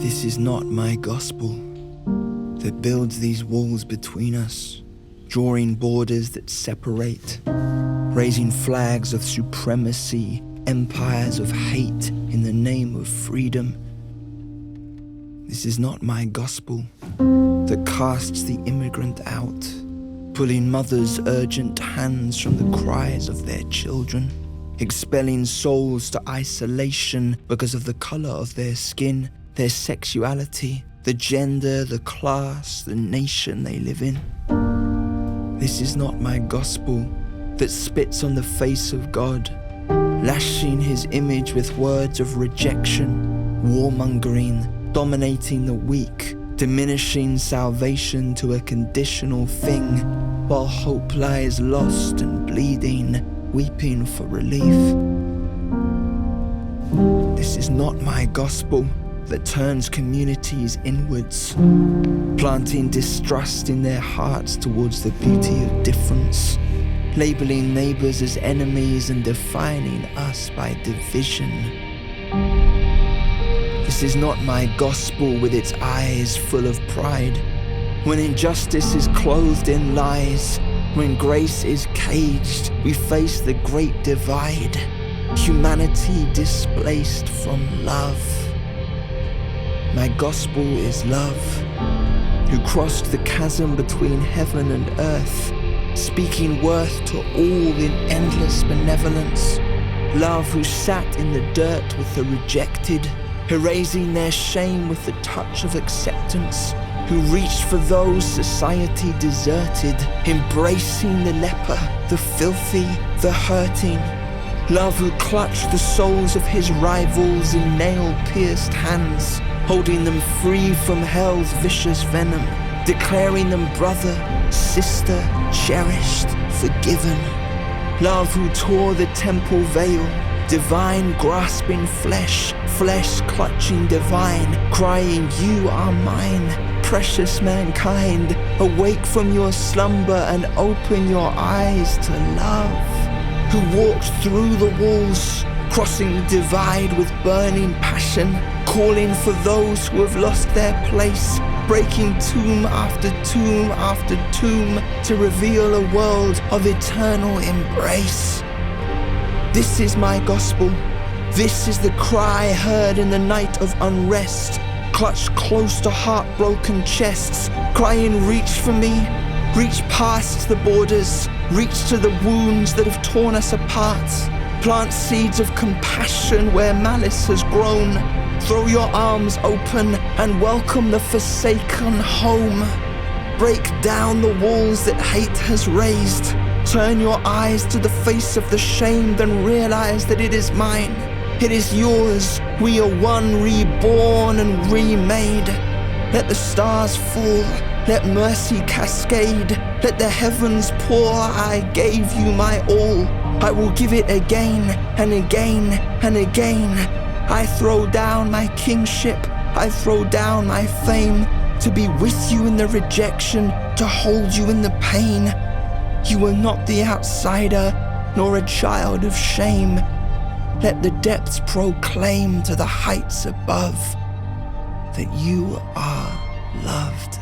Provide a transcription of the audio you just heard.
This is not my gospel that builds these walls between us, drawing borders that separate, raising flags of supremacy, empires of hate in the name of freedom. This is not my gospel that casts the immigrant out, pulling mothers' urgent hands from the cries of their children, expelling souls to isolation because of the color of their skin, their sexuality, the gender, the class, the nation they live in. This is not my gospel that spits on the face of God, lashing his image with words of rejection, warmongering, dominating the weak, diminishing salvation to a conditional thing, while hope lies lost and bleeding, weeping for relief. This is not my gospel that turns communities inwards, planting distrust in their hearts towards the beauty of difference, labeling neighbors as enemies and defining us by division. This is not my gospel with its eyes full of pride, when injustice is clothed in lies, when grace is caged, we face the great divide, humanity displaced from love. My gospel is love, who crossed the chasm between heaven and earth, speaking worth to all in endless benevolence. Love who sat in the dirt with the rejected, erasing their shame with the touch of acceptance, who reached for those society deserted, embracing the leper, the filthy, the hurting. Love who clutched the souls of his rivals in nail-pierced hands, holding them free from hell's vicious venom, declaring them brother, sister, cherished, forgiven. Love who tore the temple veil, divine grasping flesh, flesh clutching divine, crying, you are mine, precious mankind, awake from your slumber and open your eyes to love. Who walked through the walls, crossing the divide with burning passion, calling for those who have lost their place, breaking tomb after tomb after tomb to reveal a world of eternal embrace. This is my gospel. This is the cry heard in the night of unrest, clutched close to heartbroken chests, crying, reach for me, reach past the borders, reach to the wounds that have torn us apart. Plant seeds of compassion where malice has grown. Throw your arms open and welcome the forsaken home. Break down the walls that hate has raised. Turn your eyes to the face of the shame, then realize that it is mine. It is yours. We are one, reborn and remade. Let the stars fall. Let mercy cascade. Let the heavens pour. I gave you my all. I will give it again and again and again. I throw down my kingship. I throw down my fame. To be with you in the rejection, to hold you in the pain. You are not the outsider, nor a child of shame. Let the depths proclaim to the heights above that you are loved.